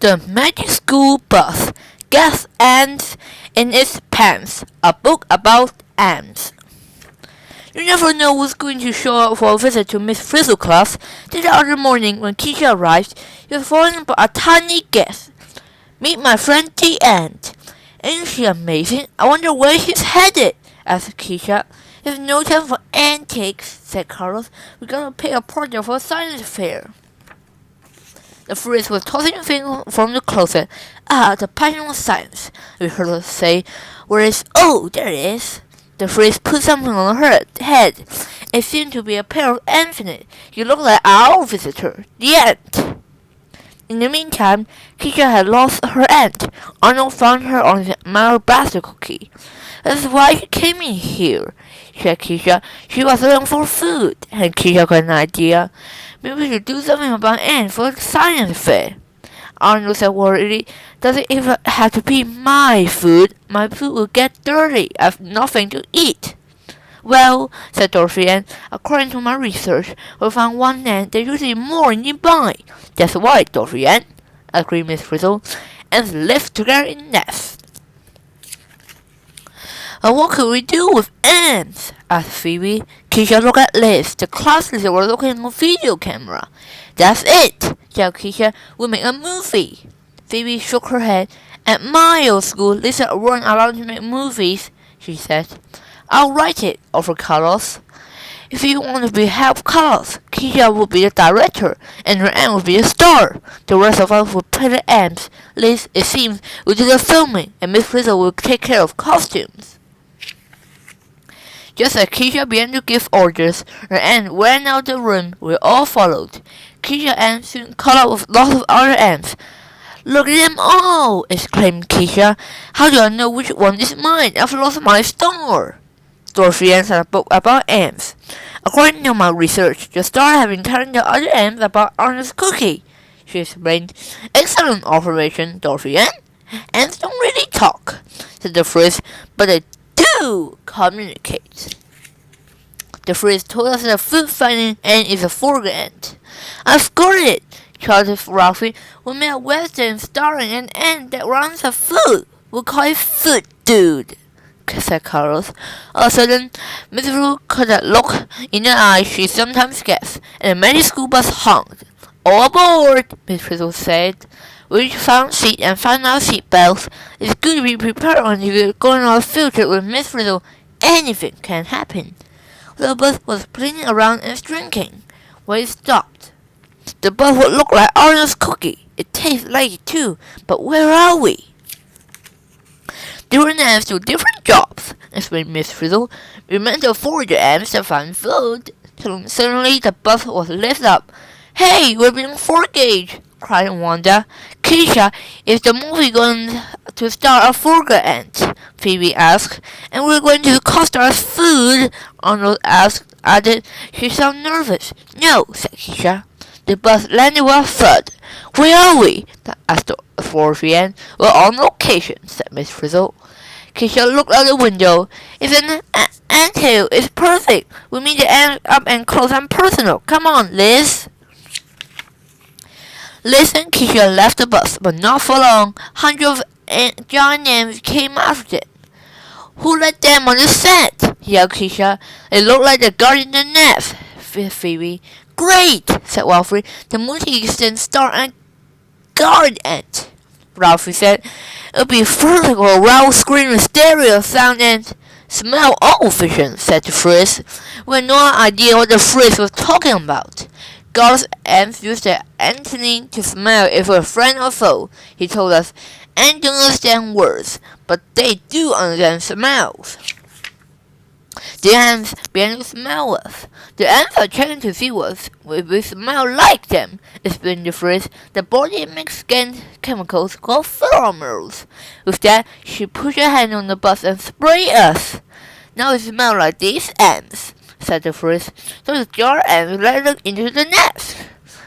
The Magic School Bus Gets Ants in Its Pants, a book about ants. You never know who's going to show up for a visit to Miss Frizzle's class. The other morning, when Keisha arrived, he was followed by a tiny guest. Meet my friend the ant. Ain't she amazing? I wonder where she's headed, asked Keisha. There's no time for antics, said Carlos. We're gonna pick a project for a science fair. The Frizz was tossing things from the closet. The passion of science, we heard her say. Where is? Oh, there it is. The Frizz put something on her head. It seemed to be a pair of ants in it. You look like our visitor, the ant. In the meantime, Keisha had lost her aunt. Arnold found her on the alabaster cookie. That's why she came in here, said Keisha. She was looking for food, and Keisha got an idea. Maybe we should do something about ants for the science fair. Arnold said worriedly, does it even have to be my food? My food will get dirty. I have nothing to eat. Well, said Dorothy Ann, according to my research, we found one ant that usually more nearby. That's why, Dorothy Ann, agreed Miss Frizzle. Ants live together in nests. What could we do with ants? Asked Phoebe. Keisha looked at Liz. The class leader was looking at a video camera. That's it, yelled Keisha. We'll make a movie. Phoebe shook her head. At my old school, Lisa weren't allowed to make movies, she said. I'll write it, offered Carlos. If you want to help Carlos, Keisha will be the director, and her aunt will be the star. The rest of us will play the ants. Liz, it seems, will do the filming, and Miss Frizzle will take care of costumes. Just as Keisha began to give orders, her aunt ran out the room. We all followed. Keisha's aunt soon caught up with lots of other ants. Look at them all! Exclaimed Keisha. How do I know which one is mine? I've lost my star. Dorothy Ann said a book about ants. According to my research, the star has been telling the other ants about Arnold's cookie, she explained. Excellent observation, Dorothy Ann. Ants don't really talk, said the Frizz, but they do communicate. The Frizz told us that the food-finding ant is a forger ant. I've got it, shouted Ralphie. We made a western starring an ant that runs a food. We'll call it Food Dude, said Carlos. All of a sudden, Miss Rue caught that look in her eyes she sometimes gets, and the magic school bus honked. All aboard, Miss Frizzle said. We each found seat and found our seat belts. It's good to be prepared when you're going on a field trip with Miss Frizzle. Anything can happen. The bus was playing around and drinking. When it stopped, the bus would look like Arnold's cookie. It tastes like it too, but where are we? Different ants do different jobs, explained Miss Frizzle. We meant to forage the ants to find food. Suddenly the bus was lifted up. Hey, we're being foraged, cried Wanda. Keisha, is the movie going to star a forger ant? Phoebe asked. And we're going to cost us food, Arnold added. She sounded nervous. No, said Keisha. The bus landed with a thud. Where are we? asked Dorothy Ann. We're on location, said Miss Frizzle. Keisha looked out the window. It's an anthill. It's perfect. We meet the ant up and close and personal. Come on, Liz. Liz and Keisha left the bus, but not for long. Hundreds of giant ants came after them. Who let them on the set? Yelled Keisha. It looked like the guardian of the nest, Phoebe. Great, said Ralphie. The multi-extent star and guard ant. Ralphie said. It'll be perfect for a loud screen with stereo sound and smell all vision, said the Frizz. We had no idea what the Frizz was talking about. God's ants used the Anthony to smell if we're a friend or foe, he told us. Ants don't understand words, but they do understand smells. The ants began to smell us. The ants are checking to see what we smell like them, explained the Frizz. The body makes chemicals called pheromones. With that, she pushed her hand on the bus and sprayed us. Now we smell like these ants, said the Frizz. So the jar ants let us into the nest.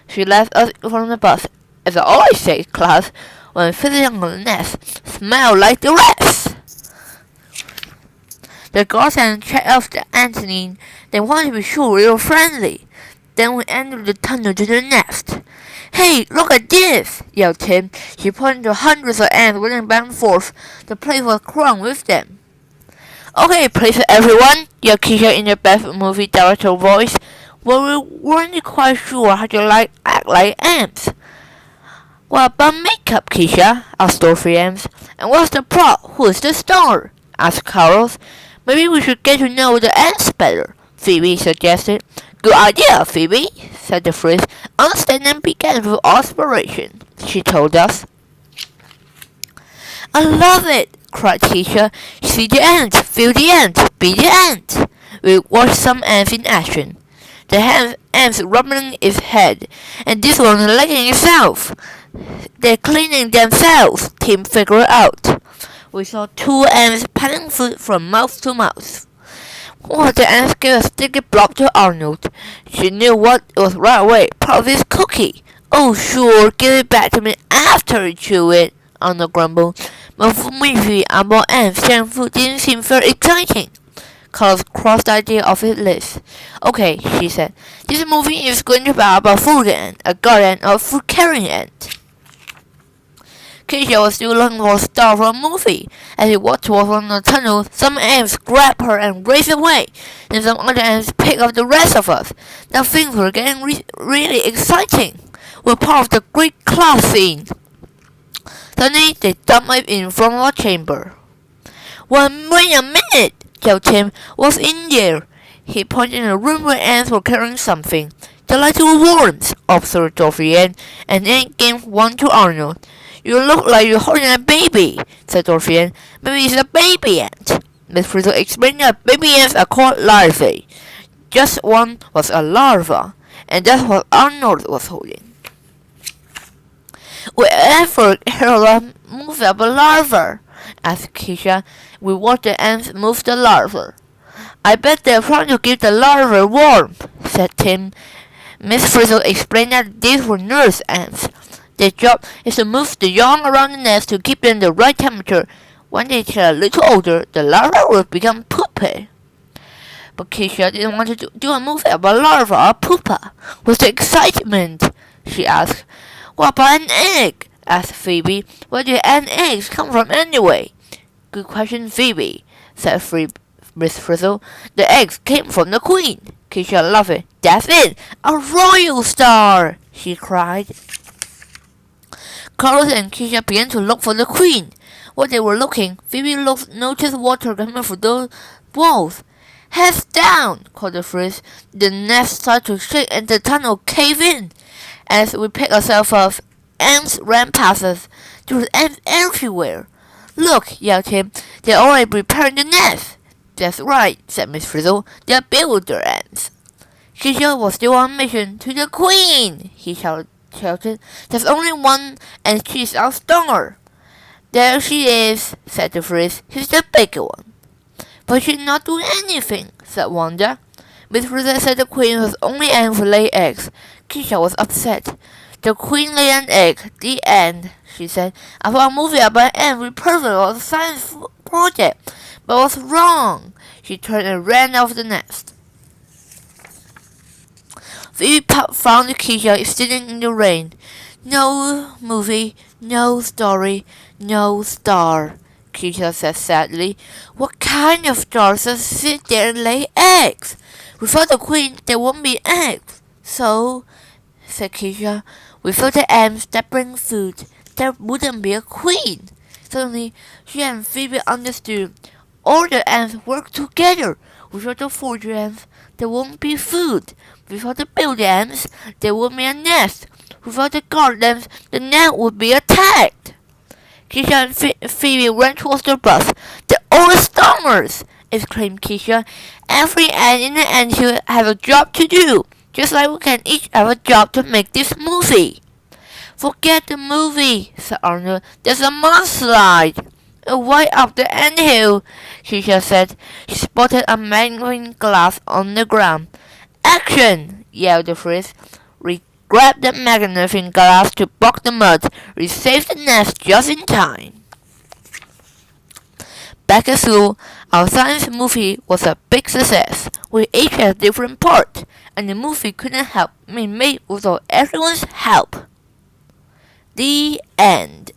She left us from the bus. As I always say, class, when visiting on the nest, smell like the rest. The guardian checked out the Anthony. They wanted to be sure we were friendly. Then we entered the tunnel to the nest. Hey, look at this! Yelled Tim. He pointed to hundreds of ants running back and forth. The place was crawling with them. Okay, please everyone, yelled Keisha in the best movie director voice. Well, we weren't quite sure how to act like ants. What about makeup, Keisha? asked Dorothy Ants. And what's the plot? Who's the star? asked Carlos. Maybe we should get to know the ants better, Phoebe suggested. Good idea, Phoebe, said the Frizz. Understanding begins with aspiration, she told us. I love it, cried Keisha. See the ants, feel the ants, be the ants. We watched some ants in action. The ants rubbing its head, and this one licking itself. They're cleaning themselves, Tim figured out. We saw two ants patting food from mouth to mouth. One of the ants gave a sticky blob to Arnold. She knew what was right away, part of his cookie. Oh sure, give it back to me after you chew it, Arnold grumbled. But for me, about ants sharing food didn't seem very exciting. Carlos crossed the idea off his list. Okay, she said. This movie is going to be about food ant, a garden or a food-carrying ant. Keisha was still looking for a star for a movie. As he walked towards one of the tunnels, some ants grabbed her and raced away. Then some other ants picked up the rest of us. Now things were getting really exciting. We're part of the great class scene. Suddenly, they dumped in front of our chamber. Well, wait a minute, yelled Tim. What's in there? He pointed in a room where ants were carrying something. They're like little worms, observed Dorothy Ann, and then gave one to Arnold. You look like you're holding a baby, said Dorothy Ann. Maybe it's a baby ant. Miss Frizzle explained that baby ants are called larvae. Just one was a larva, and that's what Arnold was holding. We ever heard of move up a larva? asked Keisha. We watched the ants move the larva. I bet they're trying to give the larva warm, said Tim. Miss Frizzle explained that these were nurse ants. Their job is to move the young around the nest to keep them the right temperature. When they get a little older, the larva will become pupa. But Keisha didn't want to do a movie about larva or pupa. What's the excitement? She asked. What about an egg? asked Phoebe. Where do ant eggs come from anyway? Good question, Phoebe, said Miss Frizzle. The eggs came from the queen. Keisha laughed. That's it! A royal star! she cried. Carlos and Keisha began to look for the queen. While they were looking, Phoebe noticed water coming through the walls. Heads down! called the Frizz. The nest started to shake and the tunnel caved in. As we picked ourselves up, ants ran past us. There were ants everywhere. Look, yelled Tim. They're already preparing the nest. That's right, said Miss Frizzle. They're builder ants. Keisha was still on mission to the queen, he shouted. There's only one, and she's our star. There she is, said the Frizz. She's the bigger one. But she's not doing anything, said Wanda. Miss Frizzle said the queen was only ant to lay eggs. Keisha was upset. The queen laid an egg. The end, she said. I thought a movie about an ant would be perfect for a science project, but I was wrong. She turned and ran out of the nest. Phoebe found Keisha sitting in the rain. No movie, no story, no star, Keisha said sadly. What kind of stars that sit there and lay eggs? Without the queen, there won't be eggs. So, said Keisha, without the ants that bring food, there wouldn't be a queen. Suddenly, she and Phoebe understood. All the ants work together. Without the forger ants, there won't be food. Without the builder ants, there won't be a nest. Without the guard ants, the net would be attacked. Keisha and Phoebe ran towards the bus. They're all stars! exclaimed Keisha. Every ant in the anthill has a job to do, just like we can each have a job to make this movie. Forget the movie, said Arnold. There's a mudslide. Way up the anthill, Keisha said. She spotted a magnifying glass on the ground. Action! yelled the Frizz. We grabbed the magnifying glass to block the mud. We saved the nest just in time. Back at school, our science movie was a big success. We each had a different part, and the movie couldn't have been made without everyone's help. The end.